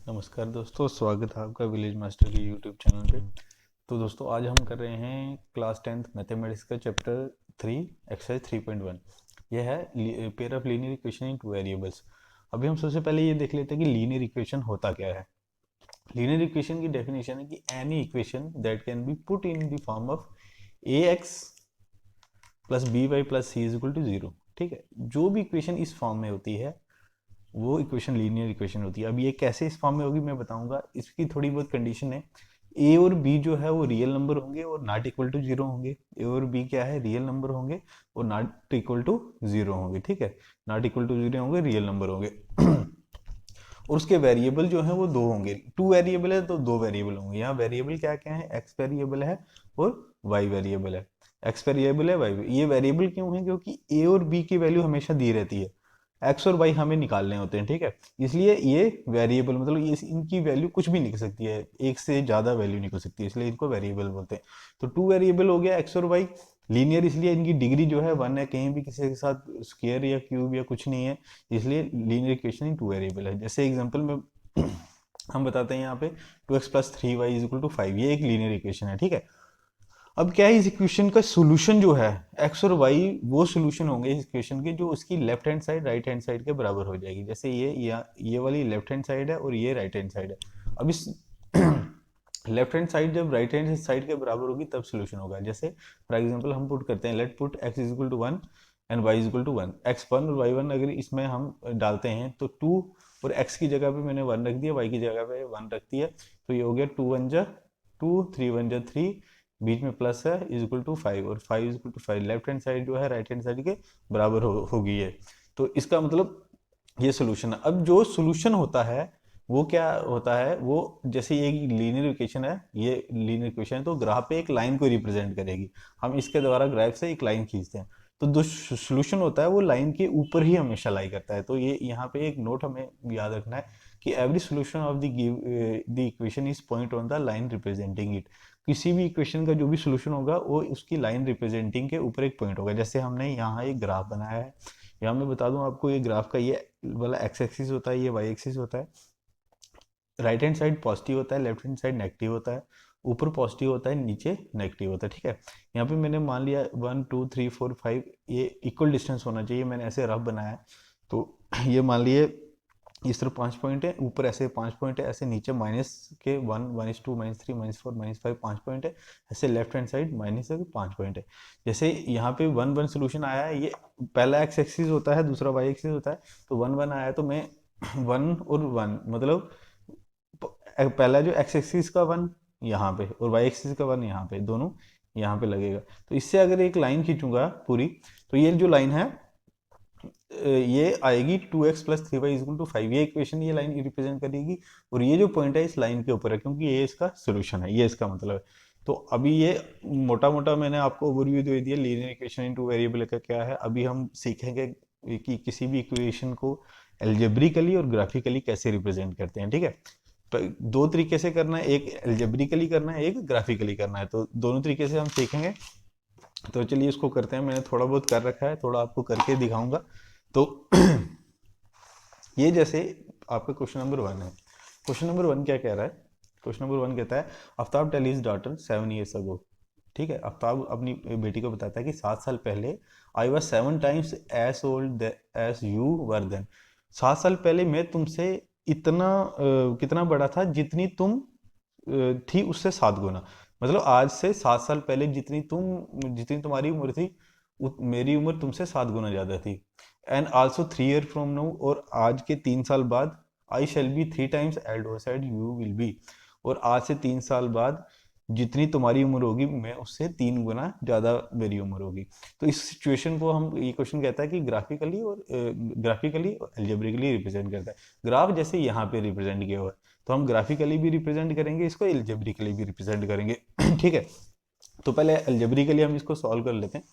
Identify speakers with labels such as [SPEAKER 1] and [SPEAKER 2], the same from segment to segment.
[SPEAKER 1] नमस्कार दोस्तों, स्वागत है आपका विलेज मास्टर के यूट्यूब चैनल पे। तो दोस्तों आज हम कर रहे हैं क्लास 10th मैथमेटिक्स का चैप्टर 3 एक्सरसाइज 3.1। यह है pair of linear equation in two variables. अभी हम सबसे पहले ये देख लेते हैं कि लीनियर इक्वेशन होता क्या है। लीनियर इक्वेशन की डेफिनेशन है कि any equation that can be put in the form of A X plus B Y plus C is equal to zero. ठीक है, जो भी इक्वेशन इस फॉर्म में होती है वो इक्वेशन लीनियर इक्वेशन होती है। अब ये कैसे इस फॉर्म में होगी मैं बताऊंगा। इसकी थोड़ी बहुत कंडीशन है। ए और बी जो है वो रियल नंबर होंगे और नॉट इक्वल टू जीरो होंगे। ए और बी क्या है, रियल नंबर होंगे और नॉट इक्वल टू जीरो होंगे। ठीक है, नॉट इक्वल टू जीरो होंगे, रियल नंबर होंगे। और उसके वेरिएबल जो है वो दो होंगे। टू वेरिएबल है तो दो वेरिएबल होंगे। यहाँ वेरिएबल क्या क्या है, एक्स वेरिएबल है और वाई वेरिएबल है। एक्स वेरिएबल है, वाई। ये वेरिएबल क्यों है, क्योंकि ए और बी की वैल्यू हमेशा दी रहती है, एक्स और वाई हमें निकालने होते हैं। ठीक है, इसलिए ये वेरिएबल मतलब ये इनकी वैल्यू कुछ भी निकल सकती है, एक से ज्यादा वैल्यू निकल सकती है, इसलिए इनको वेरिएबल बोलते हैं। तो टू वेरिएबल हो गया एक्स और वाई। लीनियर इसलिए इनकी डिग्री जो है वन है, कहीं भी किसी के साथ स्क्वायर या क्यूब या कुछ नहीं है, इसलिए linear equation in two variable है। जैसे एग्जांपल में हम बताते हैं यहाँ पे 2x plus 3y is equal to 5, ये एक लीनियर इक्वेशन है। ठीक है, अब क्या है, इस इक्वेशन का सोल्यूशन जो है एक्स और वाई, वो सोल्यूशन होंगे इस इक्वेशन के जो उसकी left hand side right hand side के बराबर हो जाएगी। जैसे ये वाली लेफ्ट हैंड साइड है और ये राइट हैंड साइड है। अब इस लेफ्ट हैंड साइड जब राइट हैंड साइड के बराबर होगी तब सोल्यूशन होगा। जैसे फॉर एग्जांपल हम पुट करते हैं, let put x is equal to 1 and y is equal to 1। x1 और y1 अगर इसमें हम डालते हैं तो 2, और x की जगह पे मैंने 1 रख दिया, y की जगह पे 1 रख दिया, तो ये हो गया 2 1 जा 2, 3 1 जा 3, बीच में प्लस है, इज इक्वल टू 5, और 5 is equal to 5 left hand side जो है राइट हैंड साइड के बराबर होगी ये। तो इसका मतलब ये सोल्यूशन है। अब जो सोल्यूशन होता है वो क्या होता है, वो जैसे ये लीनियर इक्वेशन है, ये लीनियर इक्वेशन है तो ग्राफ पे एक लाइन को रिप्रेजेंट करेगी। हम इसके द्वारा ग्राफ से एक लाइन खींचते हैं, तो जो सोल्यूशन होता है वो लाइन के ऊपर ही हमेशा लाई करता है। तो ये यहाँ पे एक नोट हमें याद रखना है कि every solution of the equation is point on the line representing it. किसी भी इक्वेशन का जो भी सोल्यूशन होगा वो उसकी लाइन रिप्रेजेंटिंग के ऊपर एक पॉइंट होगा। जैसे हमने यहाँ एक ग्राफ बनाया है, यहाँ मैं बता दूं आपको, ये ग्राफ का ये वाला एक्स एक्सिस होता है, ये वाई एक्सिस होता है। राइट हैंड साइड पॉजिटिव होता है, लेफ्ट हैंड साइड नेगेटिव होता है। ऊपर पॉजिटिव होता है, नीचे नेगेटिव होता है। ठीक है, यहाँ पे मैंने मान लिया 1 2 3 4 5 ये इक्वल डिस्टेंस होना चाहिए, मैंने ऐसे रफ बनाया है। तो ये मान लिए इस तरफ 5 पॉइंट है, ऊपर ऐसे 5 पॉइंट है, ऐसे नीचे माइनस के 1 -2 -3 -4 -5 5 पॉइंट है। ऐसे लेफ्ट हैंड साइड माइनस के 5 पॉइंट है। जैसे यहाँ पे 1 1 सोल्यूशन आया है, ये पहला एक्स एक्सिस होता है, दूसरा वाई एक्सिस होता है। तो 1 1 आया है तो मैं 1 और 1 मतलब पहला जो एक्स एक्सिस का 1 यहाँ पे और वाई एक्सिस का 1 यहाँ पे, दोनों यहाँ पे लगेगा। तो इससे अगर एक लाइन खींचूंगा पूरी, तो ये जो लाइन है ये आएगी 2x plus 3y equal to 5, ये इक्वेशन ये लाइन रिप्रेजेंट करेगी। और ये जो पॉइंट है इस लाइन के ऊपर है, क्योंकि ये इसका सोल्यूशन है, ये इसका मतलब है। तो अभी ये मोटा मोटा मैंने आपको ओवरव्यू दे दिया linear equation in two variable का क्या है। अभी हम सीखेंगे कि किसी भी इक्वेशन को एल्जेब्रिकली और ग्राफिकली कैसे रिप्रेजेंट करते हैं। ठीक है, तो दो तरीके से करना है, एक एल्जेब्रिकली करना है, एक ग्राफिकली करना है, तो दोनों तरीके से हम सीखेंगे। तो चलिए इसको करते हैं, मैंने थोड़ा बहुत कर रखा है, थोड़ा आपको करके दिखाऊंगा। तो ये जैसे आपका क्वेश्चन नंबर 1 है। क्वेश्चन नंबर 1 क्या कह रहा है, क्वेश्चन नंबर 1 कहता है Aftab tell his daughter 7 years ago। ठीक है, आफ्ताब अपनी बेटी को बताता है कि 7 साल पहले I was 7 times as old as you were then. 7 साल पहले मैं तुमसे इतना कितना बड़ा था जितनी तुम थी उससे 7 गुना। मतलब आज से 7 साल पहले जितनी तुम्हारी उम्र थी, मेरी उम्र तुमसे 7 गुना ज्यादा थी। And also 3 year from now, और आज के 3 साल बाद I shall be 3 times Elder side you will be. और आज से 3 साल बाद जितनी तुम्हारी उम्र होगी मैं उससे 3 गुना ज्यादा मेरी उम्र होगी। तो इस सिचुएशन को हम, ये क्वेश्चन कहता है कि ग्राफिकली और एल्जेब्रिकली रिप्रेजेंट करता है। ग्राफ जैसे यहाँ पे रिप्रेजेंट किया हुआ है, तो हम ग्राफिकली भी रिप्रेजेंट करेंगे इसको, एल्जेब्रिकली भी रिप्रेजेंट करेंगे। ठीक है, तो पहले एल्जेब्रिकली हम इसको सॉल्व कर लेते हैं।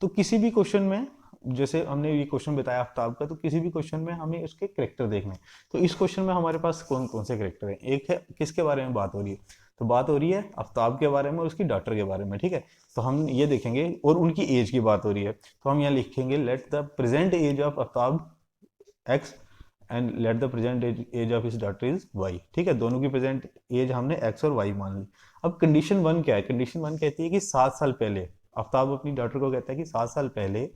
[SPEAKER 1] तो किसी भी क्वेश्चन में, जैसे हमने ये क्वेश्चन बताया आफ्ताब का, तो किसी भी क्वेश्चन में हमें उसके करेक्टर देखने हैं। तो इस क्वेश्चन में हमारे पास कौन कौन से करेक्टर हैं, एक है किसके बारे में बात हो रही है, तो बात हो रही है आफ्ताब के बारे में और उसकी डॉटर के बारे में। ठीक है, तो हम ये देखेंगे, और उनकी एज की बात हो रही है, तो हम यहाँ लिखेंगे let the present age of Aftab X and let the present age of his daughter is Y. ठीक है, दोनों की प्रेजेंट एज हमने एक्स और वाई मान ली। अब कंडीशन वन क्या है? कंडीशन वन कहती है कि 7 साल पहले आफ्ताब अपनी डॉटर को कहता है कि 7 साल पहले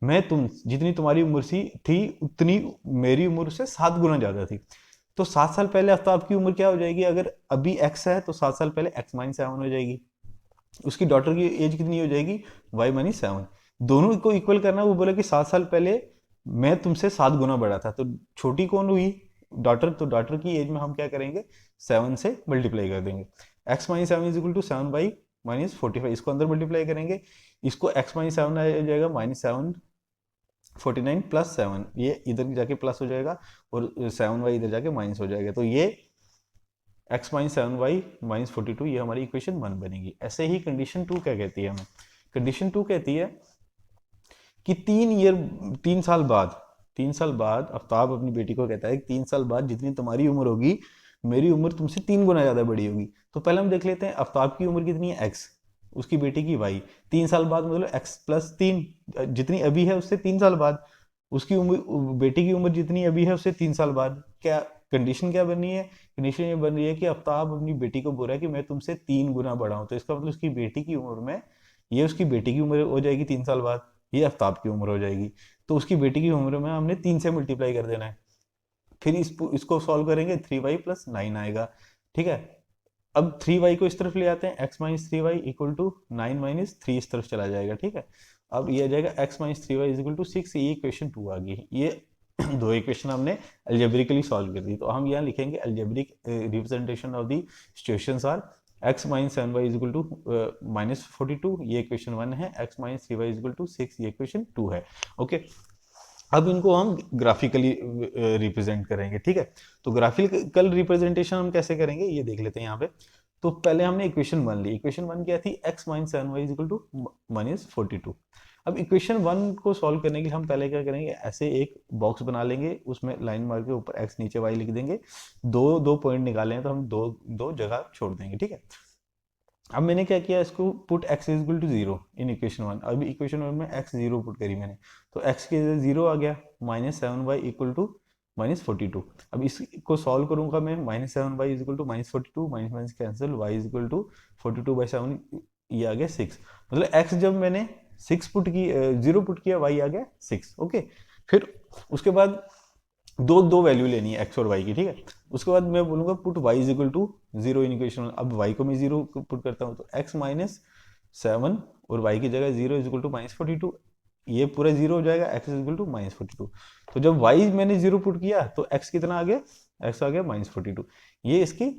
[SPEAKER 1] मैं तुम जितनी तुम्हारी उम्र सी थी उतनी मेरी उम्र से 7 गुना ज्यादा थी। तो 7 साल पहले आफ्ताब की उम्र क्या हो जाएगी? अगर अभी एक्स है तो 7 साल पहले x-7 हो जाएगी। उसकी डॉटर की एज कितनी हो जाएगी? y-7। दोनों को इक्वल करना, वो बोला कि 7 साल पहले मैं तुमसे 7 गुना बड़ा था, तो छोटी कौन हुई? डॉटर। तो डॉटर की एज में हम क्या करेंगे? 7 से मल्टीप्लाई कर देंगे। x-7 इज इक्वल टू 7/-45, इसको अंदर मल्टीप्लाई करेंगे, इसको x-7 आ जाएगा -7 49 प्लस 7, ये इधर जाके प्लस हो जाएगा और 7y इधर जाके माइनस हो जाएगा। तो ये x-7y-42 ये हमारी इक्वेशन 1 बनेगी। ऐसे ही कंडीशन 2 क्या कहती है हमें? कंडीशन 2 कहती है कि 3 साल बाद आफ्ताब अपनी बेटी को कहता है कि 3 साल बाद जितनी तुम्हारी उम्र होगी मेरी उम्र तुमसे 3 गुना ज्यादा बड़ी होगी। तो पहले हम देख लेते हैं आफ्ताब की उम्र कितनी है? x, उसकी बेटी की y। 3 साल बाद मतलब x+3, जितनी अभी है उससे 3 साल बाद। उसकी उम्र, बेटी की उम्र जितनी अभी है उससे 3 साल बाद। क्या कंडीशन क्या बन रही है? कंडीशन ये बन रही है कि आफ्ताब अपनी बेटी को बोल रहा है कि मैं तुमसे 3 गुना बड़ा हूं। तो इसका मतलब उसकी बेटी की उम्र में, ये उसकी बेटी की उम्र हो जाएगी 3 साल बाद, ये आफ्ताब की उम्र हो जाएगी। तो उसकी बेटी की उम्र में हमने 3 से मल्टीप्लाई कर देना है। फिर इसको सॉल्व करेंगे, 3y+9 आएगा। ठीक है, अब 3y को इस तरफ ले आते हैं, x-3y इक्वल टू 9-3 इस तरफ चला जाएगा। ठीक है, अब ये आ जाएगा x-3y इक्वल टू 6। ये इक्वेशन 2 आ गई। ये दो इक्वेशन हमने अलजेब्रिकली सॉल्व कर दी। तो हम यहाँ लिखेंगे algebraic representation of the situations are x-7y equal to -42, ये इक्वेशन 1 है। x-3y इक्वल टू 6, ये इक्वेशन 2 है। ओके, अब इनको हम ग्राफिकली रिप्रेजेंट करेंगे। ठीक है, तो ग्राफिकल रिप्रेजेंटेशन हम कैसे करेंगे ये देख लेते हैं यहाँ पे। तो पहले हमने इक्वेशन 1 ली। इक्वेशन 1 क्या थी? x-7y equal to -42। अब इक्वेशन 1 को सॉल्व करने के लिए हम पहले क्या करेंगे? ऐसे एक बॉक्स बना लेंगे, उसमें लाइन मार के ऊपर x नीचे y लिख देंगे। दो दो पॉइंट निकाले हैं तो हम दो दो जगह छोड़ देंगे। ठीक है, अब मैंने क्या किया? इसको put x is equal to 0 in equation 1। अभी इक्वेशन 1 में x 0 पुट करी मैंने, तो x के 0 आ गया। -7y equal to -42। अब इसको सॉल्व करूंगा मैं, -7y is equal to -42, minus minus cancel, y is equal to 42/7, ये आ गया 6। मतलब x जब मैंने 6 पुट की 0 पुट किया, y आ गया 6। ओके, फिर उसके बाद दो दो वैल्यू लेनी है x और y की। ठीक है, उसके बाद मैं बोलूंगा put y is equal to 0 in equation. अब y को मैं 0 पुट करता हूँ, तो x-7 और y की जगह 0 इज इक्वल टू -42, ये पूरा 0 हो जाएगा। x is equal to -42। तो जब y मैंने 0 पुट किया तो x कितना आ गया? x आ गया -42। ये इसकी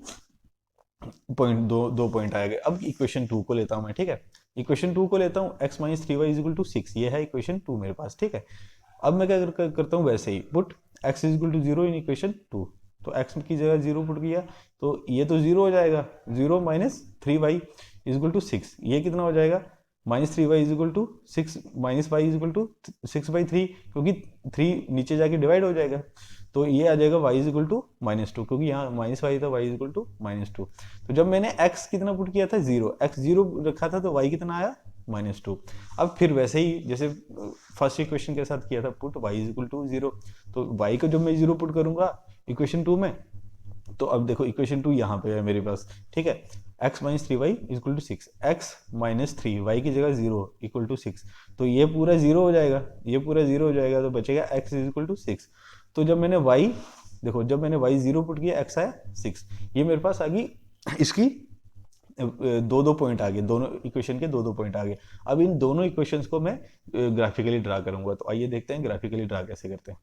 [SPEAKER 1] पॉइंट, दो पॉइंट आ गए। अब इक्वेशन 2 को लेता हूं मैं। ठीक है, इक्वेशन 2 को लेता हूं, x-3y इज इक्वल टू 6, ये है इक्वेशन 2 मेरे पास। ठीक है, अब मैं क्या करता हूँ? वैसे ही put x is equal to 0 in equation 2। तो x की जगह 0 पुट किया तो ये तो 0 हो जाएगा। 0 -3y इज इक्वल टू 6, ये कितना हो जाएगा? -3y is equal to 6, -y is equal to 6/3, क्योंकि 3 नीचे जाके डिवाइड हो जाएगा। तो ये आ जाएगा y इज इक्वल टू -2, क्योंकि यहाँ -y था, y इज इक्वल टू -2। तो जब मैंने x कितना पुट किया था? 0, x 0 रखा था तो y कितना आया? -2। अब फिर वैसे ही जैसे फर्स्ट इक्वेशन के साथ किया था, put y is equal to 0, तो y को जब मैं 0 पुट करूंगा इक्वेशन 2 में, तो अब देखो इक्वेशन 2 यहाँ पे है मेरे पास। ठीक है, x-3y इक्वल टू 6, x-3y की जगह 0 इक्वल टू 6, तो ये पूरा 0 हो जाएगा, ये पूरा 0 हो जाएगा, तो बचेगा x इज इक्वल टू 6। तो जब मैंने y, देखो जब मैंने y 0 पुट किया, x आया 6, ये मेरे पास आ गई इसकी दो पॉइंट आ गए, दोनों इक्वेशन के दो पॉइंट आ गए। अब इन दोनों इक्वेशंस को मैं ग्राफिकली ड्रा करूंगा। तो आइए देखते हैं ग्राफिकली ड्रा कैसे करते हैं।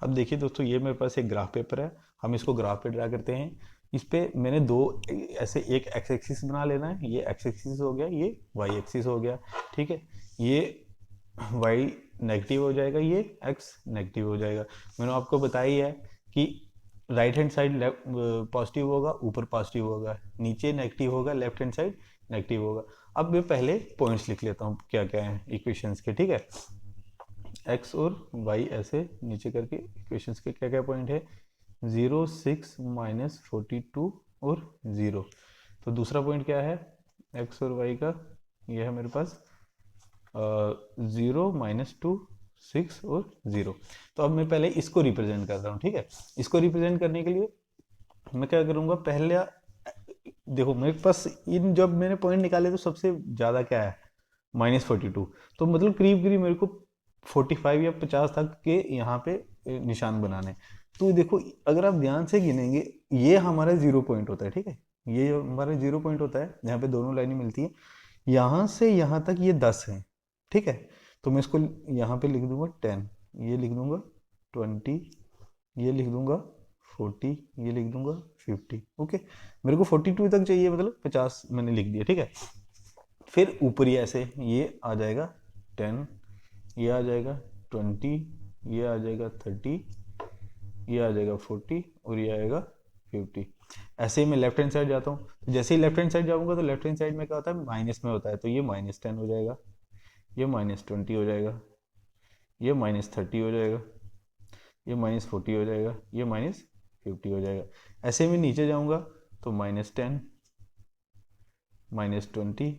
[SPEAKER 1] अब देखिए दोस्तों, ये मेरे पास एक ग्राफ पेपर है, हम इसको ग्राफ पे ड्रा करते हैं। इस पे मैंने दो ऐसे एक एक्स एक्सिस बना लेना है, ये एक्स एक्सिस हो गया, ये वाई एक्सिस हो गया। ठीक है, ये वाई नेगेटिव हो जाएगा, ये एक्स नेगेटिव हो जाएगा। मैंने आपको बताया ही है कि right hand side left positive होगा, ऊपर पॉजिटिव होगा, नीचे नेगेटिव होगा, लेफ्ट हैंड साइड नेगेटिव होगा। अब मैं पहले पॉइंट्स लिख लेता हूँ क्या क्या है इक्वेशंस के। ठीक है, एक्स और वाई ऐसे नीचे करके इक्वेशंस के क्या क्या पॉइंट है? 0, 6, -42 और 0। तो दूसरा पॉइंट क्या है एक्स और वाई का? ये है मेरे पास 0 -2 6 और 0। तो अब मैं पहले इसको रिप्रेजेंट करता हूँ, ठीक है। इसको रिप्रेजेंट करने के लिए मैं क्या करूँगा, पहले देखो मेरे पास इन जब मैंने पॉइंट निकाले तो सबसे ज़्यादा क्या है, -42। तो मतलब करीब करीब मेरे को 45 या 50 तक के यहाँ पे निशान बनाने। तो देखो अगर आप ध्यान से गिनेंगे, ये हमारा 0 पॉइंट होता है, ठीक है। ये हमारा 0 पॉइंट होता है, यहाँ पे दोनों लाइनें मिलती हैं। यहाँ से यहाँ तक ये 10 है, ठीक है। तो मैं इसको यहाँ पे लिख दूंगा 10, ये लिख दूंगा 20, ये लिख दूंगा 40, ये लिख दूंगा 50। ओके, मेरे को 42 तक चाहिए, मतलब 50 मैंने लिख दिया, ठीक है। फिर ऊपर ही ऐसे ये आ जाएगा 10, ये आ जाएगा 20, ये आ जाएगा 30, ये आ जाएगा 40 और ये आएगा 50। ऐसे ही मैं लेफ्ट हैंड साइड जाता हूँ, तो जैसे ही लेफ्ट हैंड साइड जाऊंगा तो लेफ्ट हैंड साइड में क्या होता है, माइनस में होता है। तो ये -10 हो जाएगा, ये -20 हो जाएगा, ये -30 हो जाएगा, ये -40 हो जाएगा, ये -50 हो जाएगा। ऐसे में नीचे जाऊंगा तो -10, -20,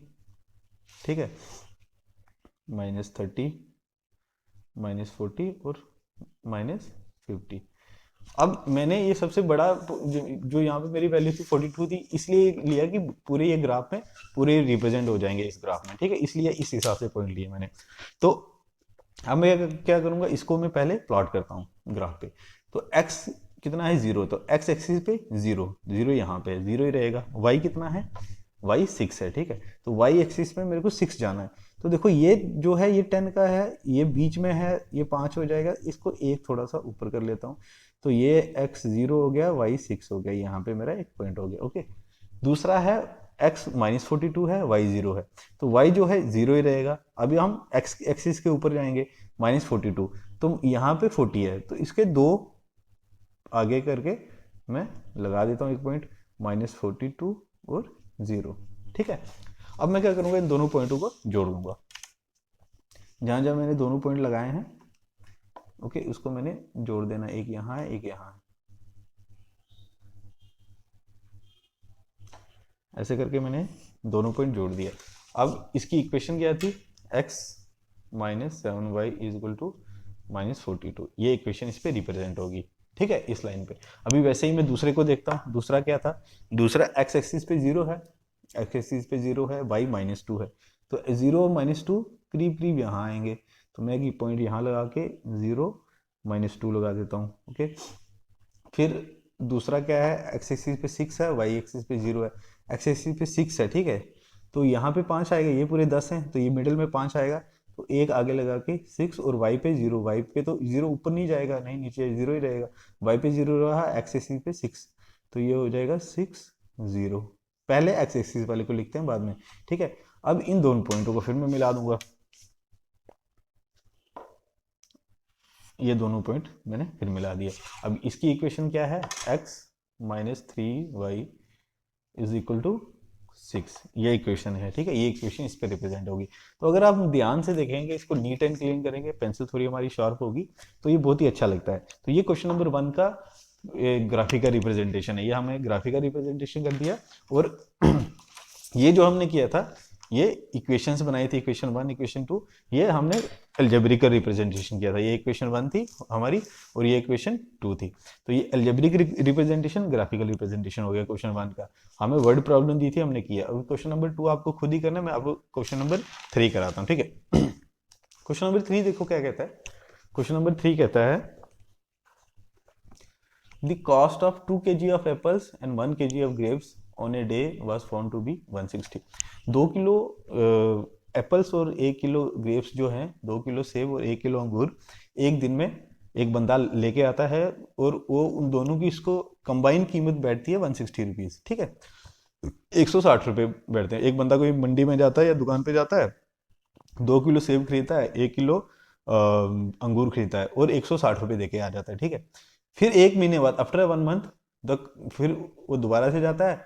[SPEAKER 1] ठीक है, -30, -40 और -50। अब मैंने ये सबसे बड़ा जो यहाँ पे मेरी वैल्यू थी 42 थी, इसलिए लिया कि पूरे ये ग्राफ में पूरे रिप्रेजेंट हो जाएंगे इस ग्राफ में, ठीक है। इसलिए इस हिसाब से पॉइंट लिए मैंने। तो अब मैं क्या करूंगा, इसको मैं पहले प्लॉट करता हूँ ग्राफ पे। तो x कितना है 0, तो x एक्सिस पे 0, 0 यहाँ पे 0 ही रहेगा। y कितना है, y 6 है, ठीक है। तो y एक्सिस में मेरे को 6 जाना है। तो देखो ये जो है ये 10 का है, ये बीच में है, ये 5 हो जाएगा, इसको एक थोड़ा सा ऊपर कर लेता हूँ। तो ये x 0 हो गया, y 6 हो गया, यहाँ पे मेरा एक पॉइंट हो गया। ओके, दूसरा है x -42 है, y 0 है। तो y जो है 0 ही रहेगा। अभी हम x एक्सिस के ऊपर जाएंगे, -42, तो यहाँ पे 40 है, तो इसके दो आगे करके मैं लगा देता हूँ एक पॉइंट, -42 और 0, ठीक है। अब मैं क्या करूँगा, इन दोनों पॉइंटों को जोड़ दूंगा। जहाँ जहाँ मैंने दोनों पॉइंट लगाए हैं, ओके, उसको मैंने जोड़ देना, एक यहाँ है, एक यहाँ है। ऐसे करके मैंने दोनों पॉइंट जोड़ दिया। अब इसकी इक्वेशन क्या थी, x -7y = -42। ये इक्वेशन इस पे रिप्रेजेंट होगी, ठीक है, इस लाइन पे। अभी वैसे ही मैं दूसरे को देखता हूँ। दूसरा क्या था, दूसरा x एक्सिस पे 0 है, x एक्सिस पे 0 है, y -2 है। तो 0 और -2 करीब करीब यहाँ आएंगे। तो मैं एक पॉइंट यहाँ लगा के 0 -2 लगा देता हूँ। ओके, फिर दूसरा क्या है, एक्स एक्सिस पे 6 है, वाई एक्सिस पे 0 है। एक्स एक्सिस पे 6 है, ठीक है। तो यहाँ पे 5 आएगा, ये पूरे 10 हैं, तो ये मिडिल में 5 आएगा। तो एक आगे लगा के 6 और वाई पे 0, वाई पे तो 0 ऊपर नहीं जाएगा, नहीं नीचे 0 ही रहेगा। वाई पे 0 रहा, एक्स एक्सिस पे 6, तो ये हो जाएगा 6 0। पहले एक्स एक्सिस वाले को लिखते हैं बाद में, ठीक है। अब इन दोनों पॉइंटों को फिर मैं मिला दूंगा। ये दोनों पॉइंट मैंने फिर मिला दिया। अब इसकी इक्वेशन क्या है, x -3y = 6, ये इक्वेशन है, ठीक है। ये इक्वेशन इस पे रिप्रेजेंट होगी। तो अगर आप ध्यान से देखेंगे, इसको नीट एंड क्लीन करेंगे, पेंसिल थोड़ी हमारी शार्प होगी, तो ये बहुत ही अच्छा लगता है। तो ये क्वेश्चन नंबर 1 का ग्राफिकल रिप्रेजेंटेशन है। ये हमें ग्राफिकल रिप्रेजेंटेशन कर दिया। और ये जो हमने किया था, ये इक्वेशंस बनाई थी, इक्वेशन 1, इक्वेशन 2, ये हमने अलजेब्रिकल रिप्रेजेंटेशन किया था। ये इक्वेशन 1 थी हमारी और ये इक्वेशन 2 थी। तो ये अलजेब्रिक रिप्रेजेंटेशन, ग्राफिकल रिप्रेजेंटेशन हो गया क्वेश्चन 1 का। हमें वर्ड प्रॉब्लम दी थी, हमने किया। अब क्वेश्चन नंबर 2 आपको खुद ही करना है, मैं आपको क्वेश्चन नंबर 3 कराता हूँ, ठीक है। क्वेश्चन नंबर 3 देखो क्या कहता है। क्वेश्चन नंबर 3 कहता है, the cost of 2 kg of apples and 1 kg of grapes on a day was found to be 160। 2 kilo apples और 1 किलो ग्रेप्स जो हैं, 2 किलो सेब और 1 किलो अंगूर एक दिन में एक बंदा लेके आता है, और वो उन दोनों की इसको कंबाइन कीमत बैठती है 160 रुपीज़, ठीक है। 160 रुपये बैठते हैं। एक बंदा कोई मंडी में जाता है या दुकान पे जाता है, 2 किलो सेब खरीदता है, 1 किलो अंगूर खरीदता है और 160 रुपये दे के आ जाता है, ठीक है। फिर एक महीने बाद, आफ्टर 1 मंथ, फिर वो दोबारा से जाता है,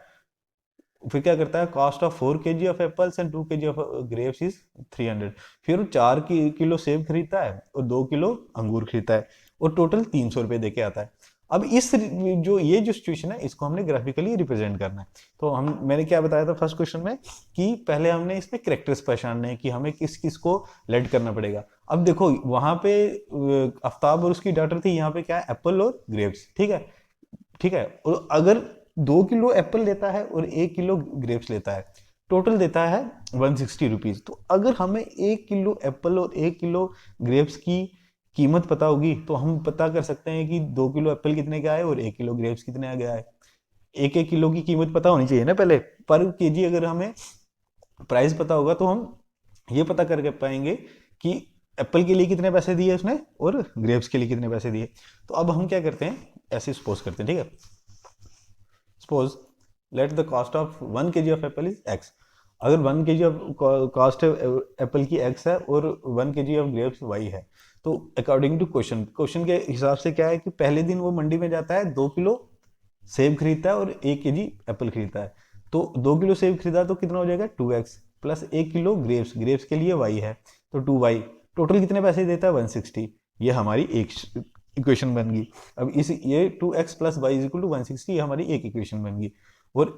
[SPEAKER 1] फिर क्या करता है, cost of 4 kg of apples and 2 kg of grapes is 300। फिर वो 4 किलो सेब खरीदता है और 2 किलो अंगूर खरीदता है और टोटल 300 रुपये दे के आता है। अब इस जो ये सिचुएशन है इसको हमने ग्राफिकली रिप्रेजेंट करना है। तो मैंने क्या बताया था फर्स्ट क्वेश्चन में कि पहले हमने इसमें कैरेक्टर्स पहचानने हैं कि हमें किस किस को लेड करना पड़ेगा। अब देखो वहां पे आफ्ताब और उसकी डॉटर थी, यहाँ पे क्या है, एप्पल और ग्रेप्स। ठीक है, ठीक है। और अगर 2 किलो एप्पल लेता है और 1 किलो ग्रेप्स लेता है, टोटल देता है 160 रुपीज। तो अगर हमें 1 किलो एप्पल और 1 किलो ग्रेप्स की कीमत पता होगी तो हम पता कर सकते हैं कि 2 किलो एप्पल कितने का है और 1 किलो ग्रेप्स कितने का गया है। एक एक किलो की कीमत पता होनी चाहिए ना पहले, पर केजी अगर हमें प्राइस पता होगा तो हम ये पता करके पाएंगे कि एप्पल के लिए कितने पैसे दिए उसने और ग्रेप्स के लिए कितने पैसे दिए। तो अब हम क्या करते हैं, ऐसे सपोज करते हैं, ठीक है। Suppose let the cost of 1 kg of Apple is x. अगर 1 kg ऑफ कॉस्ट एप्पल की एक्स है और 1 kg ऑफ ग्रेप्स वाई है, तो अकॉर्डिंग टू क्वेश्चन के हिसाब से क्या है कि पहले दिन वो मंडी में जाता है, 2 किलो सेब खरीदता है और 1 kg एप्पल खरीदता है। तो 2 किलो सेब खरीदा तो कितना हो जाएगा 2x plus 1 kilo grapes, grapes के लिए y है तो 2y, टोटल कितने पैसे देता है 160। ये हमारी एक इक्वेशन बन गई। अब इस ये 2x plus y is equal to 160, ये हमारी एक इक्वेशन बन गई। और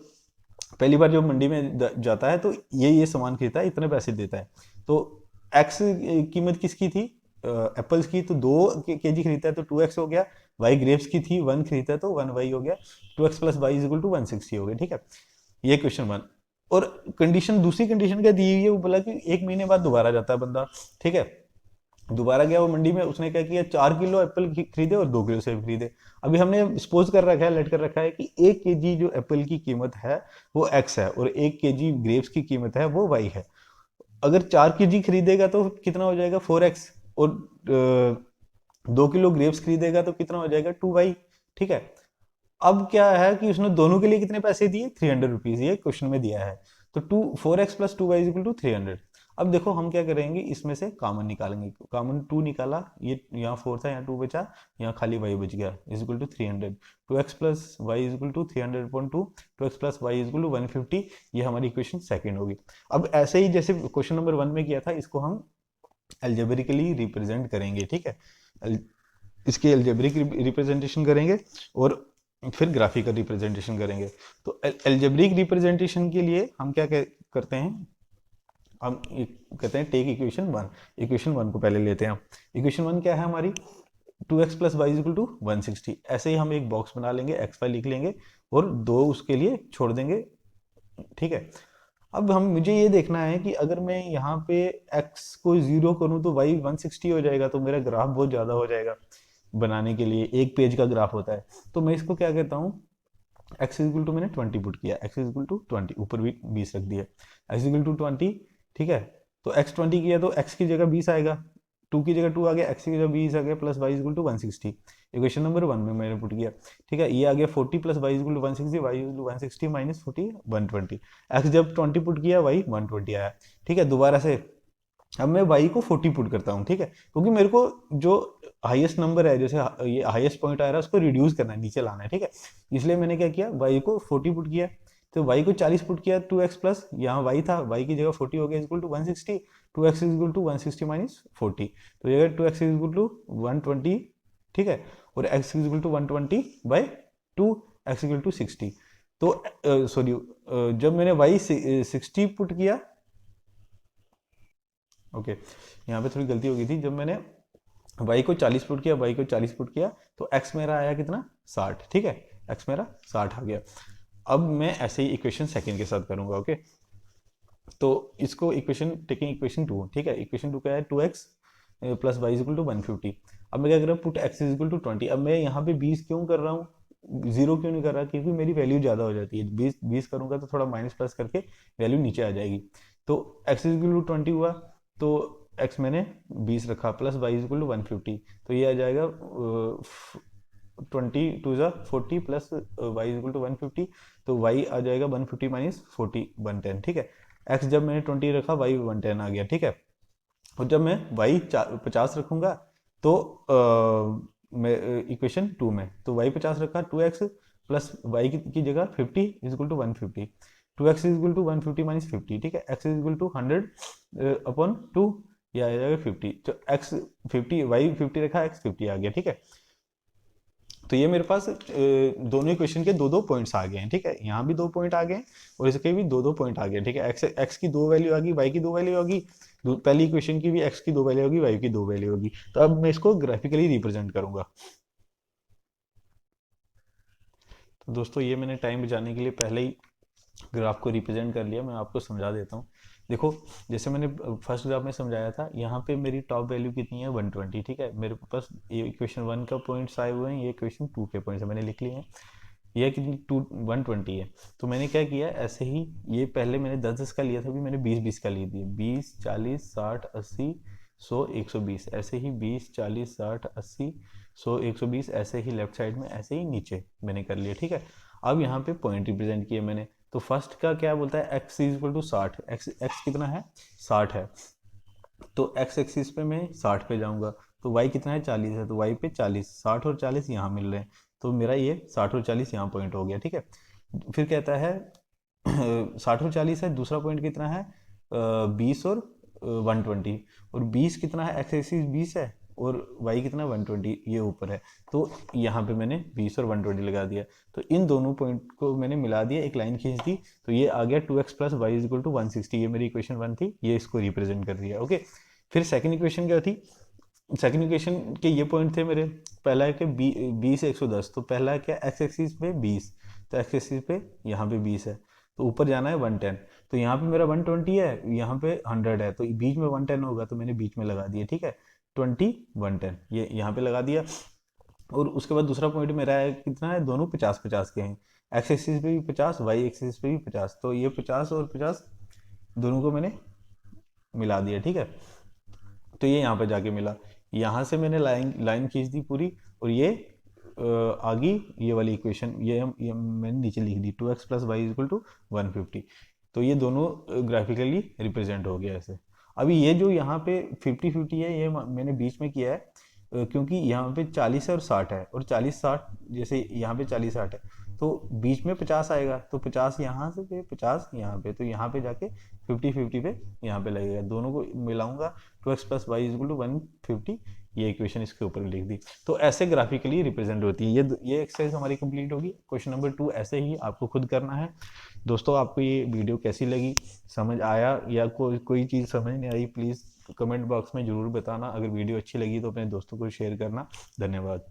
[SPEAKER 1] पहली बार जब मंडी में जाता है तो ये सामान खरीदता है, इतने पैसे देता है। तो x कीमत किसकी थी, एप्पल्स की, तो 2 kg खरीदता है तो 2x हो गया। वाई ग्रेप्स की थी 1 खरीदता है तो 1y हो गया। 2x plus y is equal to 160 हो गया। ठीक है, ये क्वेश्चन 1। और कंडीशन, दूसरी कंडीशन क्या दी हुई है, वो बोला कि 1 महीने बाद दोबारा जाता है बंदा। ठीक है, दोबारा गया वो मंडी में, उसने क्या किया 4 किलो एप्पल खरीदे और 2 किलो सेब खरीदे। अभी हमने सपोज कर रखा है, लेट कर रखा है कि 1 kg जो एप्पल की कीमत है वो x है और 1 kg ग्रेप्स की कीमत है वो y है। अगर 4 kg खरीदेगा तो कितना हो जाएगा 4x, और 2 किलो ग्रेप्स खरीदेगा तो कितना हो जाएगा 2y। ठीक है, अब क्या है कि उसने दोनों के लिए कितने पैसे दिए 300 रुपीज, ये क्वेश्चन में दिया है। तो 4x plus 2y is equal to 300। अब देखो हम क्या करेंगे, इसमें से कॉमन निकालेंगे। कॉमन 2 निकाला, ये यहाँ 4 था, यहाँ 2 बचा, यहाँ खाली y बच गया, is equal to 300। 2x plus y is equal to 300/2, 2x plus y is equal to 150। ये हमारी इक्वेशन सेकंड होगी। अब ऐसे ही जैसे क्वेश्चन नंबर 1 में किया था, इसको हम एल्जेब्रिकली रिप्रेजेंट करेंगे। ठीक है, इसकी एल्जेब्रिक रिप्रेजेंटेशन करेंगे और फिर ग्राफिकल रिप्रेजेंटेशन करेंगे। तो एल्जेब्रिक रिप्रेजेंटेशन के लिए हम क्या करते हैं, हम कहते हैं टेक इक्वेशन 1। इक्वेशन 1 को पहले लेते हैं हम। इक्वेशन 1 क्या है हमारी, 2x plus y equal to 160। ऐसे ही हम एक बॉक्स बना लेंगे, x y लिख लेंगे और 2 उसके लिए छोड़ देंगे। ठीक है, अब मुझे ये देखना है कि अगर मैं यहाँ पे x को 0 करूँ तो y 160 हो जाएगा, तो मेरा ग्राफ बहुत ज़्यादा हो जाएगा। बनाने के लिए एक पेज का ग्राफ होता है, तो मैं इसको क्या कहता हूँ, x इज इक्वल टू मैंने 20 पुट किया, x इज इक्वल टू 20, ऊपर भी 20 रख दिया, x इज इक्वल टू 20। ठीक है, तो x 20 किया तो x की जगह 20 आएगा, 2 की जगह 2 आ गया, x की जगह 20 आ गया, plus y is equal to 160। Equation number 1 में मैंने पुट किया। ठीक है, ये आ गया 40 plus y is equal to 160, y is equal to 160 minus 40 120। x जब 20 पुट किया y 120 आया। ठीक है, दोबारा से अब मैं y को 40 पुट करता हूँ। ठीक है, क्योंकि मेरे को जो हाईएस्ट नंबर है, जैसे ये हाईएस्ट पॉइंट आ रहा है, उसको रिड्यूस करना है, नीचे लाना है। ठीक है, इसलिए मैंने क्या किया, y को 40 पुट किया, तो y को 40 पुट किया, 2x प्लस यहाँ y था, y की जगह 40 हो गया equal to 160, 2x equal to 160 minus 40, तो ये 2x इक्वल टू 120। ठीक है, और x equal to 120 by 2, x equal to 60। तो सॉरी, जब मैंने y 60 पुट किया, ओके यहाँ पे थोड़ी गलती हो गई थी, जब मैंने y को 40 पुट किया, y को 40 पुट किया, तो x मेरा आया कितना 60। ठीक है, x मेरा 60 आ गया। अब मैं ऐसे ही इक्वेशन सेकंड के साथ करूंगा। ओके, तो इसको इक्वेशन टेकिंग इक्वेशन 2। ठीक है, इक्वेशन 2 क्या है, 2x plus y equal to 150। अब मैं क्या कर रहा हूँ, put x is equal to 20। अब मैं यहाँ पे 20 क्यों कर रहा हूँ, 0 क्यों नहीं कर रहा, क्योंकि मेरी वैल्यू ज़्यादा हो जाती है। 20 करूँगा तो थोड़ा माइनस प्लस करके वैल्यू नीचे आ जाएगी। तो x इज इक्वल टू 20 हुआ, तो x मैंने 20 रखा, plus y is equal to 150, तो ये आ जाएगा 20 टू ज़ा 40 plus y is equal to 150, तो y आ जाएगा 150 माइनस 40 110। ठीक है, x जब मैंने 20 रखा, y 110 आ गया। ठीक है, और जब मैं y 50 रखूंगा तो मैं इक्वेशन 2 में, तो y 50 रखा, 2x प्लस वाई की जगह 50 is equal to 150, 2x is equal to 150 minus 50। ठीक है, x is equal to 100 upon 2, यह आ जाएगा 50। तो x 50, y 50 रखा, x 50 आ गया। ठीक है, तो ये मेरे पास दोनों इक्वेशन के दो दो पॉइंट्स आ गए हैं, ठीक है, यहाँ भी 2 पॉइंट आ गए हैं और इसके भी 2 पॉइंट आ गए, ठीक है। एक्स की 2 वैल्यू आ गई, वाई की 2 वैल्यू होगी, पहली इक्वेशन की भी एक्स की 2 वैल्यू होगी, वाई की 2 वैल्यू होगी। तो अब मैं इसको ग्राफिकली रिप्रेजेंट करूंगा। तो दोस्तों ये मैंने टाइम बचाने के लिए पहले ही ग्राफ को रिप्रेजेंट कर लिया, मैं आपको समझा देता हूँ। देखो, जैसे मैंने फर्स्ट ग्राफ में समझाया था, यहाँ पे मेरी टॉप वैल्यू कितनी है 120, ठीक है। मेरे पास ये इक्वेशन 1 का पॉइंट्स आए हुए हैं, ये इक्वेशन 2 के पॉइंट्स मैंने लिख लिए हैं। यह कितनी 120 है। तो मैंने क्या किया, ऐसे ही ये पहले मैंने 10-10 का लिया था, अभी मैंने 20-20 का ले दिया, 20, 40, 60, 80, 100, 120, ऐसे ही 20, 40, 60, 80, 100, 120, ऐसे ही लेफ्ट साइड में, ऐसे ही नीचे मैंने कर लिया, ठीक है। अब यहाँ पे पॉइंट रिप्रेजेंट किए मैंने। तो फर्स्ट का क्या बोलता है, x is equal to 60, x कितना है 60 है, तो x एक्सिस पे मैं 60 पे जाऊंगा। तो y कितना है 40 है, तो y पे 40, 60 और 40 यहाँ मिल रहे हैं, तो मेरा ये 60 और 40 यहाँ पॉइंट हो गया, ठीक है। फिर कहता है 60 और 40 है, दूसरा पॉइंट कितना है 20 और 120, और 20 कितना है, एक्स एक्सिस 20 है और y कितना 120 ये ऊपर है, तो यहाँ पे मैंने 20 और 120 लगा दिया। तो इन दोनों पॉइंट को मैंने मिला दिया, एक लाइन खींच दी, तो ये आ गया 2x plus y is equal to 160, ये मेरी इक्वेशन 1 थी, ये इसको रिप्रेजेंट कर रही है, ओके। फिर सेकंड इक्वेशन क्या थी, सेकंड इक्वेशन के ये पॉइंट थे मेरे, पहला है कि 20 110, तो पहला है क्या एक्स एक्सिस पे 20, तो एक्स एक्सिस पे यहाँ पे 20 है, तो ऊपर जाना है 110, तो यहाँ पे मेरा 120 है, यहाँ पे 100 है, तो बीच में 110 होगा, तो मैंने बीच में लगा दिया, ठीक है, 20 110 ये यहाँ पे लगा दिया। और उसके बाद दूसरा पॉइंट मेरा है कितना है, दोनों 50-50 के हैं, एक्स एक्सिस पे भी 50, वाई एक्सिस पे भी 50, तो ये 50 और 50 दोनों को मैंने मिला दिया, ठीक है। तो ये यहाँ पे जाके मिला, यहाँ से मैंने लाइन लाइन खींच दी पूरी, और ये आ गई ये वाली इक्वेशन, ये मैंने नीचे लिख दी 2x plus y equal to 150। तो ये दोनों ग्राफिकली रिप्रेजेंट हो गया ऐसे। अभी ये जो यहाँ पे 50-50 है, ये मैंने बीच में किया है क्योंकि यहाँ पे 40 है और 60 है, और 40-60 जैसे यहाँ पे 40-60 है, तो बीच में 50 आएगा, तो 50 यहाँ से पे 50 यहाँ पे, तो यहाँ पे जाके 50-50 पे यहाँ पे लगेगा, दोनों को मिलाऊंगा, 2x plus y is equal to 150, ये इक्वेशन इसके ऊपर लिख दी। तो ऐसे ग्राफिकली रिप्रेजेंट होती है ये एक्सरसाइज हमारी कंप्लीट होगी। क्वेश्चन नंबर 2 ऐसे ही आपको खुद करना है। दोस्तों आपको ये वीडियो कैसी लगी, समझ आया या कोई चीज़ समझ नहीं आई, प्लीज़ कमेंट बॉक्स में ज़रूर बताना। अगर वीडियो अच्छी लगी तो अपने दोस्तों को शेयर करना। धन्यवाद।